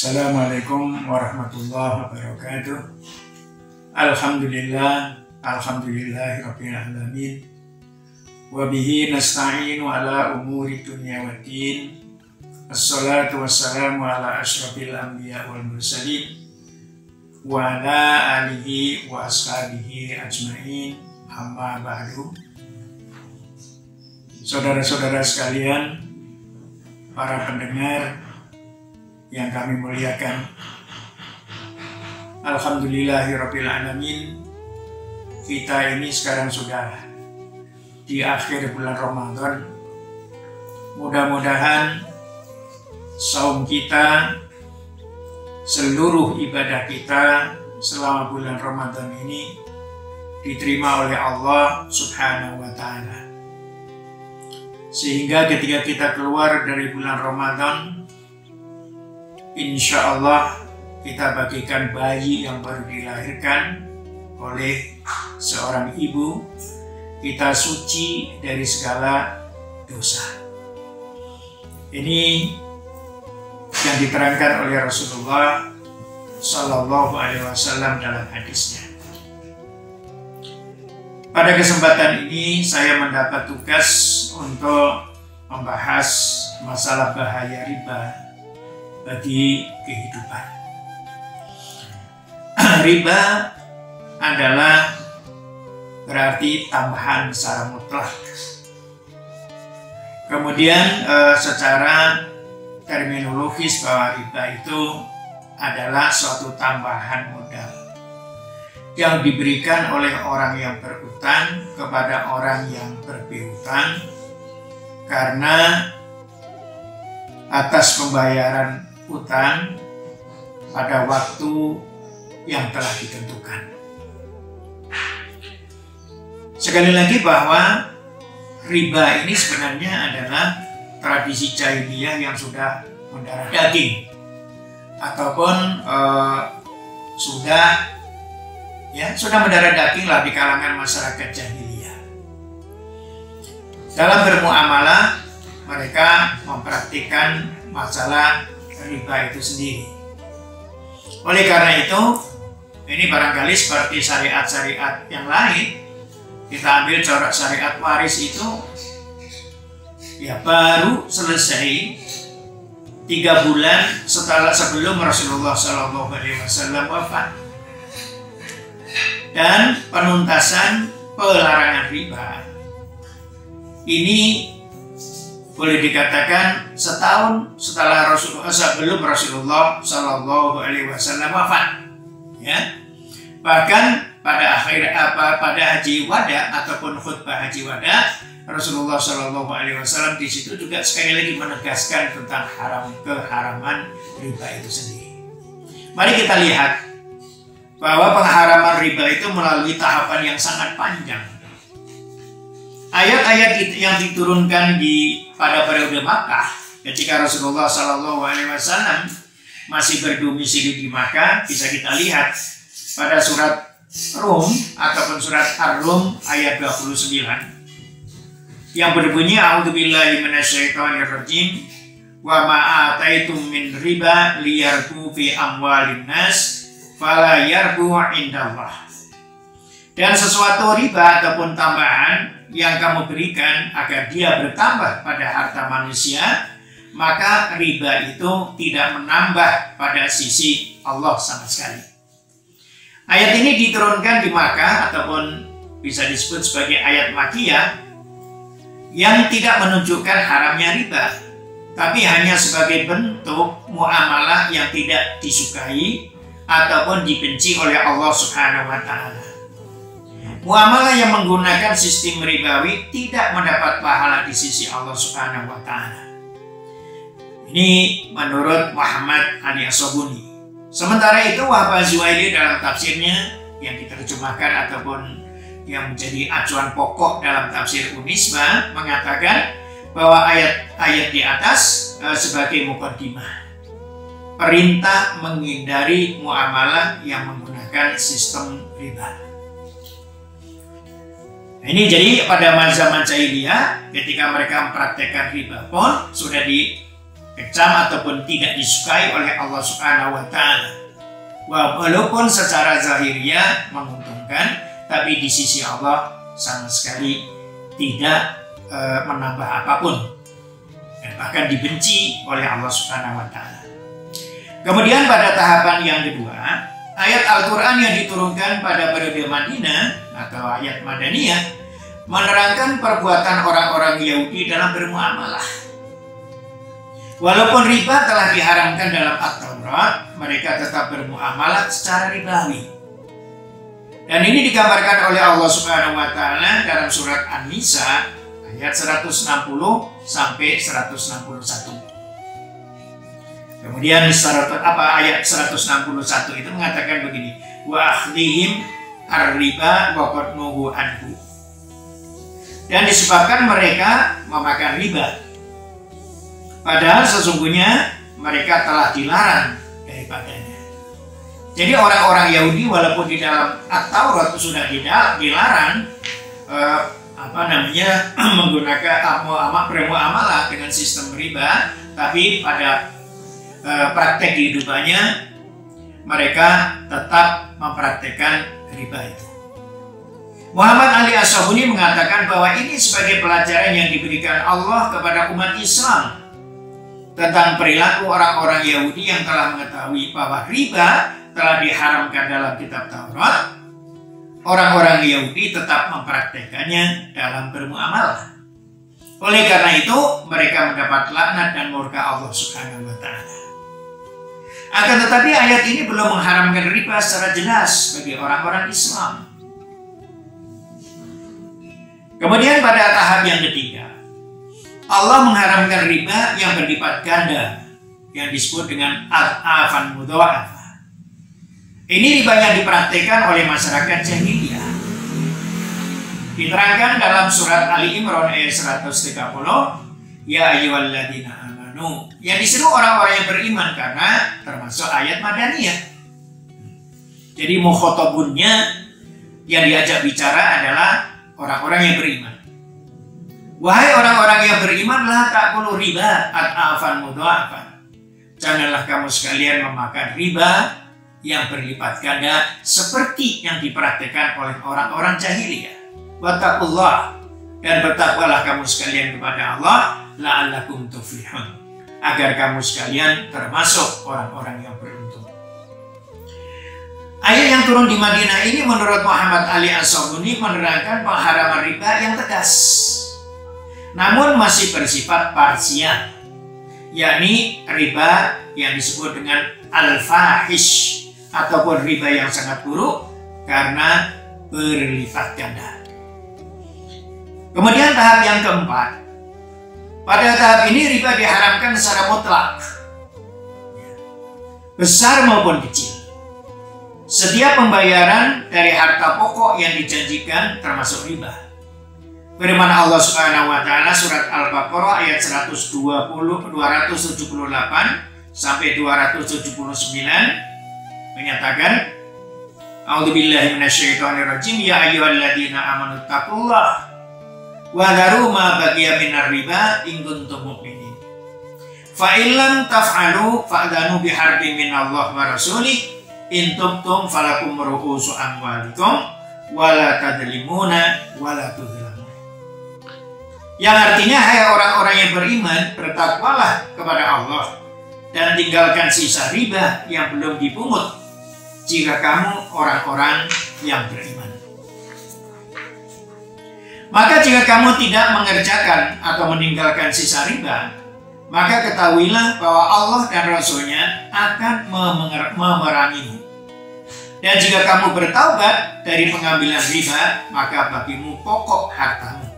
Assalamualaikum warahmatullahi wabarakatuh. Alhamdulillahirabbil alamin. Wa bihi nasta'inu ala umuri dunya waddin. Assalatu wassalamu ala asyrafil anbiya wal mursalin wa ala alihi wa ashabihi ajmain. Amma ba'du. Saudara-saudara sekalian, para pendengar yang kami muliakan, alhamdulillahirabbil alamin, kita ini sekarang sudah di akhir bulan Ramadan. Mudah-mudahan saum kita, seluruh ibadah kita selama bulan Ramadan ini diterima oleh Allah Subhanahu wa ta'ala, sehingga ketika kita keluar dari bulan Ramadan, insya Allah kita bagikan bayi yang baru dilahirkan oleh seorang ibu, kita suci dari segala dosa. Ini yang diterangkan oleh Rasulullah Sallallahu Alaihi Wasallam dalam hadisnya. Pada kesempatan ini saya mendapat tugas untuk membahas masalah bahaya riba bagi kehidupan. Riba adalah berarti tambahan secara mutlak. Kemudian secara terminologis bahwa riba itu adalah suatu tambahan modal yang diberikan oleh orang yang berutang kepada orang yang berpiutang karena atas pembayaran utang pada waktu yang telah ditentukan. Sekali lagi bahwa riba ini sebenarnya adalah tradisi jahiliyah yang sudah mendarah daging ataupun sudah mendarah daging lah di kalangan masyarakat jahiliyah. Dalam bermuamalah mereka mempraktikkan masalah riba itu sendiri. Oleh karena itu, ini barangkali seperti syariat-syariat yang lain. Kita ambil corak syariat waris itu, ya baru selesai 3 bulan sebelum Rasulullah SAW wafat. Dan penuntasan pelarangan riba ini boleh dikatakan setahun setelah sebelum Rasulullah Sallallahu Alaihi Wasallam wafat, ya. Bahkan pada haji wada ataupun khutbah haji wada, Rasulullah Sallallahu Alaihi Wasallam di situ juga sekali lagi menegaskan tentang keharaman riba itu sendiri. Mari kita lihat bahwa pengharaman riba itu melalui tahapan yang sangat panjang. Ayat-ayat yang diturunkan pada periode Makkah ketika Rasulullah Sallallahu Alaihi Wasallam masih berdomisili di Makkah bisa kita lihat pada surat Rum ataupun surat Ar-Rum ayat 29 yang berbunyi A'udzubillahi minasyaitonirrajim wa ma ataitum min riba liyarbu fi amwalin nas fala yarbu indallah. Dan sesuatu riba ataupun tambahan yang kamu berikan agar dia bertambah pada harta manusia, maka riba itu tidak menambah pada sisi Allah sama sekali. Ayat ini diturunkan di Makkah ataupun bisa disebut sebagai ayat Makkiyah yang tidak menunjukkan haramnya riba, tapi hanya sebagai bentuk muamalah yang tidak disukai ataupun dibenci oleh Allah Subhanahu wa ta'ala. Muamalah yang menggunakan sistem ribawi tidak mendapat pahala di sisi Allah Subhanahu wa ta'ala. Ini menurut Muhammad Al-Yasobuni. Sementara itu Wahab Az-Zuhaili dalam tafsirnya yang diterjemahkan ataupun yang menjadi acuan pokok dalam tafsir Unisba mengatakan bahwa ayat-ayat di atas sebagai mukaddimah, perintah menghindari muamalah yang menggunakan sistem riba. Ini jadi pada zaman jahiliyah ketika mereka mempraktekkan riba pun sudah kecam ataupun tidak disukai oleh Allah Subhanahu wa Ta'ala. Walaupun secara zahirnya menguntungkan, tapi di sisi Allah sama sekali tidak menambah apapun, dan bahkan dibenci oleh Allah Subhanahu wa Ta'ala. Kemudian pada tahapan yang kedua, ayat Al-Quran yang diturunkan pada periode Madinah atau ayat Madaniyah menerangkan perbuatan orang-orang Yahudi dalam bermuamalah. Walaupun riba telah diharamkan dalam At-Taurat, mereka tetap bermuamalah secara ribawi. Dan ini digambarkan oleh Allah Subhanahu wa Ta'ala dalam surat An-Nisa ayat 160 sampai 161. Kemudian ayat 161 itu mengatakan begini, wa akhdihim ar-riba wa qad nuhu anhu. Dan disebabkan mereka memakan riba, padahal sesungguhnya mereka telah dilarang daripadanya. Jadi orang-orang Yahudi walaupun di dalam At-Taurat sudah dilarang menggunakan bermuamalah dengan sistem riba, tapi pada praktek kehidupannya mereka tetap mempraktekkan riba itu. Muhammad Ali As-Sabuni mengatakan bahwa ini sebagai pelajaran yang diberikan Allah kepada umat Islam tentang perilaku orang-orang Yahudi yang telah mengetahui bahwa riba telah diharamkan dalam kitab Taurat. Orang-orang Yahudi tetap mempraktekannya dalam bermuamalah. Oleh karena itu mereka mendapat laknat dan murka Allah Subhanahu wa Ta'ala. Akan tetapi ayat ini belum mengharamkan riba secara jelas bagi orang-orang Islam. Kemudian pada tahap yang ketiga, Allah mengharamkan riba yang berlipat ganda, yang disebut dengan ad'afan mudha'afah. Ini riba yang dipraktikkan oleh masyarakat jahiliyah. Diterangkan dalam surat Ali Imran ayat 130, ya ayyuhalladzina amanu, yang diseru orang-orang yang beriman, karena termasuk ayat Madaniyah. Jadi mukhatabunnya yang diajak bicara adalah orang-orang yang beriman. Wahai orang-orang yang beriman, la ta'kulu riba ad'afan mudha'afan. Janganlah kamu sekalian memakan riba yang berlipat ganda seperti yang dipraktikkan oleh orang-orang jahiliyah. Wattaqullah, dan bertakwalah kamu sekalian kepada Allah, la'allakum tuflihun, agar kamu sekalian termasuk orang-orang yang beruntung. Ayat yang turun di Madinah ini menurut Muhammad Ali As-Sabuni menerangkan pengharaman riba yang tegas, namun masih bersifat parsial, yakni riba yang disebut dengan al-fahish ataupun riba yang sangat buruk karena berlipat ganda. Kemudian tahap yang keempat, pada tahap ini riba diharamkan secara mutlak, besar maupun kecil. Setiap pembayaran dari harta pokok yang dijanjikan termasuk riba. Firman Allah Subhanahu wa Ta'ala surat Al-Baqarah ayat 278 sampai 279 menyatakan, A'udzubillahi minasyaitonirrajim, ya ayyuhalladzina amanu taqullaha wa dharu ma baqiya minar riba in kuntum mu'minin. Fa illam taf'alu fa'dhanu biharbin minallahi wa rasulih in tubtum falakum ru'usu amwalikum wala tadlimuna wala tudlamun. Yang artinya, hai orang-orang yang beriman, bertakwalah kepada Allah dan tinggalkan sisa riba yang belum dipungut jika kamu orang-orang yang beriman. Maka jika kamu tidak mengerjakan atau meninggalkan sisa riba, maka ketahuilah bahwa Allah dan Rasul-Nya akan memerangimu. Dan jika kamu bertaubat dari pengambilan riba, maka bagimu pokok hartamu.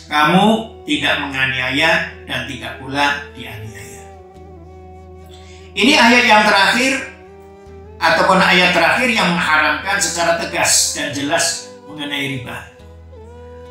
Kamu tidak menganiaya dan tidak pula dianiaya. Ini ayat yang terakhir ataupun ayat terakhir yang mengharamkan secara tegas dan jelas mengenai riba.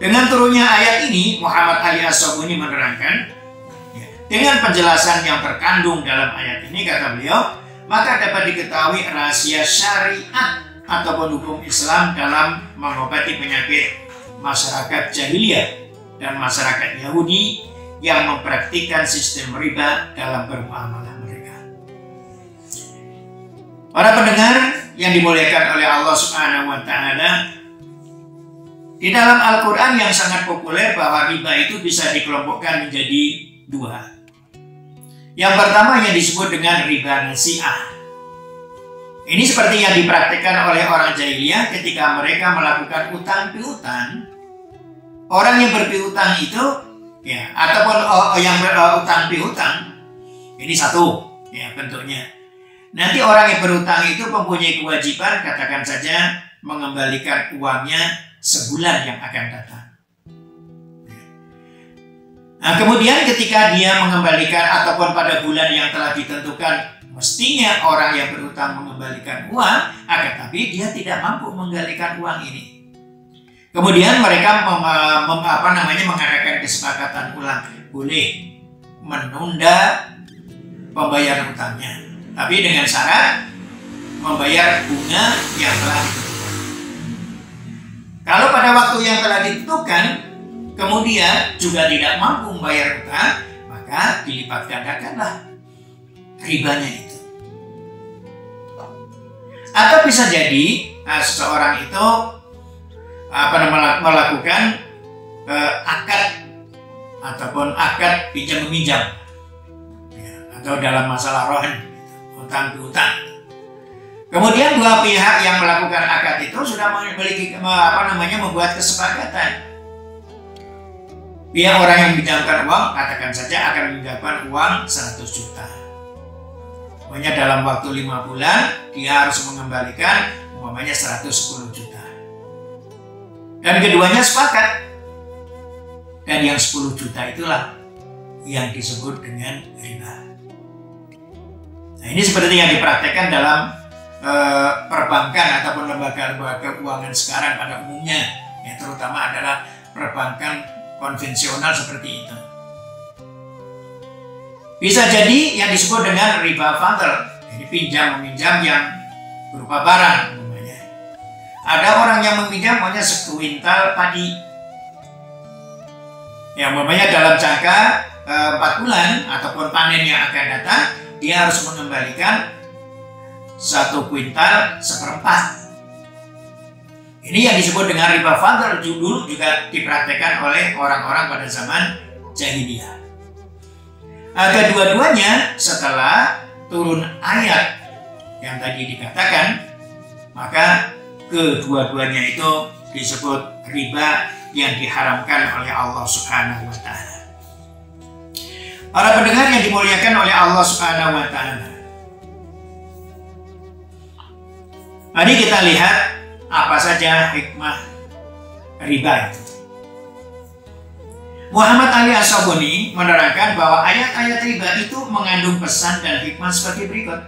Dengan turunnya ayat ini, Muhammad Ali As-Sabuni menerangkan, dengan penjelasan yang terkandung dalam ayat ini, kata beliau, maka dapat diketahui rahasia syariat ataupun hukum Islam dalam mengobati penyakit masyarakat jahiliyah dan masyarakat Yahudi yang mempraktikkan sistem riba dalam bermuamalah mereka. Para pendengar yang dimuliakan oleh Allah Subhanahu wa Ta'ala, di dalam Al-Quran yang sangat populer bahwa riba itu bisa dikelompokkan menjadi dua. Yang pertama yang disebut dengan riba nasi'ah. Ini seperti yang dipraktikkan oleh orang jahiliyah ketika mereka melakukan utang piutang. Orang yang berpiutang itu, ya, ataupun yang berutang piutang, ini satu, ya, bentuknya. Nanti orang yang berutang itu mempunyai kewajiban, katakan saja, mengembalikan uangnya sebulan yang akan datang. Nah, kemudian ketika dia mengembalikan ataupun pada bulan yang telah ditentukan, mestinya orang yang berutang mengembalikan uang, akan tapi dia tidak mampu mengembalikan uang ini. Kemudian mereka mengadakan kesepakatan ulang, boleh menunda pembayaran utangnya, tapi dengan syarat membayar bunga yang telah ditentukan. Kalau pada waktu yang telah ditentukan kemudian juga tidak mampu membayar utang, maka dilipat gandakanlah ribanya itu. Atau bisa jadi seseorang itu melakukan akad ataupun akad pinjam meminjam, ya, atau dalam masalah rohan, utang piutang. Kemudian dua pihak yang melakukan akad itu sudah memiliki membuat kesepakatan. Pihak orang yang meminjamkan uang, katakan saja akan meminjamkan uang 100 juta. Pokoknya dalam waktu 5 bulan dia harus mengembalikan umpamanya 110 juta. Dan keduanya sepakat. Dan yang 10 juta itulah yang disebut dengan riba. Nah, ini seperti yang dipraktekkan dalam perbankan ataupun lembaga-lembaga keuangan sekarang pada umumnya, ya, terutama adalah perbankan konvensional seperti itu. Bisa jadi yang disebut dengan riba fadl, ini pinjam meminjam yang berupa barang. Ada orang yang meminjam maunya sekuintal padi, yang umpamanya dalam jangka 4 bulan ataupun panen yang akan datang, dia harus mengembalikan 1 kuintal 1/4. Ini yang disebut dengan riba fadl, dulu juga dipraktekkan oleh orang-orang pada zaman jahiliyah. Kedua-duanya setelah turun ayat yang tadi dikatakan, maka kedua-duanya itu disebut riba yang diharamkan oleh Allah Subhanahu wa Ta'ala. Para pendengar yang dimuliakan oleh Allah Subhanahu wa Ta'ala, mari kita lihat apa saja hikmah riba itu. Muhammad Ali As-Sabuni menerangkan bahwa ayat-ayat riba itu mengandung pesan dan hikmah sebagai berikut.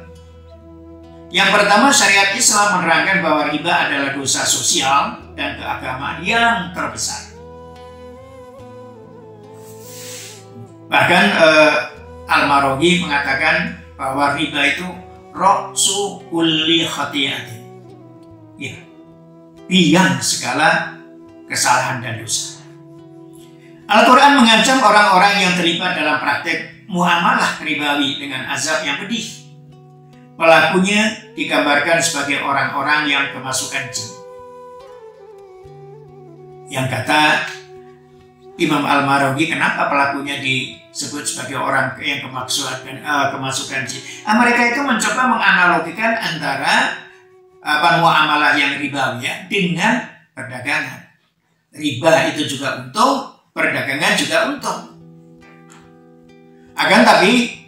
Yang pertama, syariat Islam menerangkan bahwa riba adalah dosa sosial dan keagamaan yang terbesar. Bahkan Al-Maraghi mengatakan bahwa riba itu ra'su kulli khati'atin, ya, biang segala kesalahan dan dosa. Al-Quran mengancam orang-orang yang terlibat dalam praktek muamalah ribawi dengan azab yang pedih. Pelakunya digambarkan sebagai orang-orang yang kemasukan jin. Yang kata Imam Al-Maraghi, kenapa pelakunya disebut sebagai orang yang kemasukan jin? Mereka itu mencoba menganalogikan antara muamalah yang ribawi dengan perdagangan. Riba itu juga untung, perdagangan juga untung. Akan tapi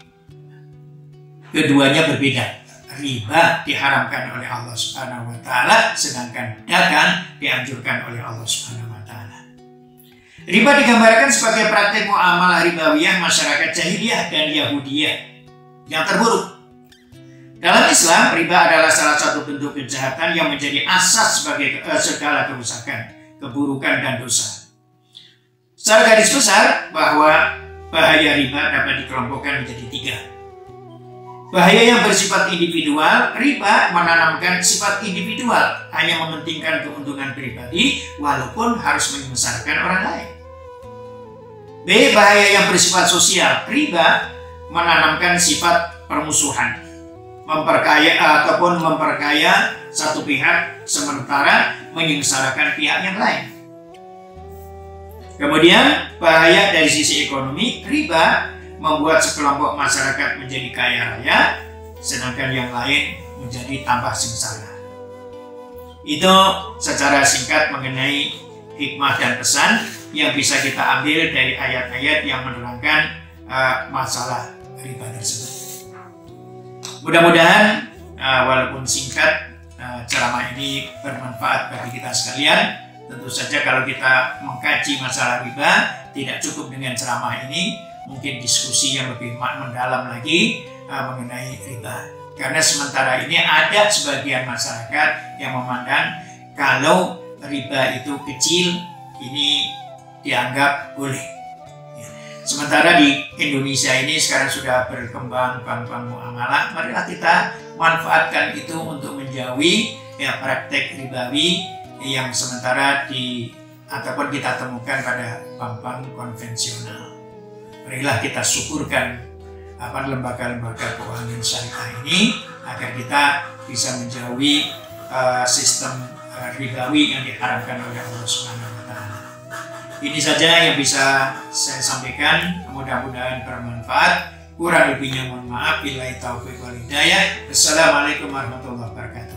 keduanya berbeda. Riba diharamkan oleh Allah Subhanahu wa Ta'ala, sedangkan dagang dianjurkan oleh Allah Subhanahu wa Ta'ala. Riba digambarkan sebagai praktik muamalah ribawiyah masyarakat jahiliyah dan Yahudiyah yang terburuk. Dalam Islam, riba adalah salah satu bentuk kejahatan yang menjadi asas sebagai segala kerusakan, keburukan dan dosa. Secara garis besar, bahwa bahaya riba dapat dikelompokkan menjadi 3. Bahaya yang bersifat individual, riba menanamkan sifat individual, hanya mementingkan keuntungan pribadi walaupun harus membesarkan orang lain. B. Bahaya yang bersifat sosial. Riba menanamkan sifat permusuhan, memperkaya ataupun memperkaya satu pihak sementara menyengsarakan pihak yang lain. Kemudian bahaya dari sisi ekonomi, riba membuat sekelompok masyarakat menjadi kaya raya, sedangkan yang lain menjadi tambah sengsara. Itu secara singkat mengenai hikmah dan pesan yang bisa kita ambil dari ayat-ayat yang menerangkan masalah riba tersebut. Mudah-mudahan walaupun singkat, ceramah ini bermanfaat bagi kita sekalian. Tentu saja kalau kita mengkaji masalah riba, tidak cukup dengan ceramah ini, mungkin diskusi yang lebih mendalam lagi mengenai riba. Karena sementara ini ada sebagian masyarakat yang memandang kalau riba itu kecil, ini dianggap boleh. Sementara di Indonesia ini sekarang sudah berkembang bank-bank muamalah, marilah kita manfaatkan itu untuk menjauhi praktek ribawi yang sementara ataupun kita temukan pada bank-bank konvensional. Marilah kita syukurkan lembaga-lembaga keuangan syariah ini agar kita bisa menjauhi sistem ribawi yang diharapkan oleh Allah Subhanahu wa Ta'ala. Ini saja yang bisa saya sampaikan, mudah-mudahan bermanfaat. Kurang lebihnya mohon maaf. Billahi taufiq wal hidayah. Wassalamualaikum warahmatullahi wabarakatuh.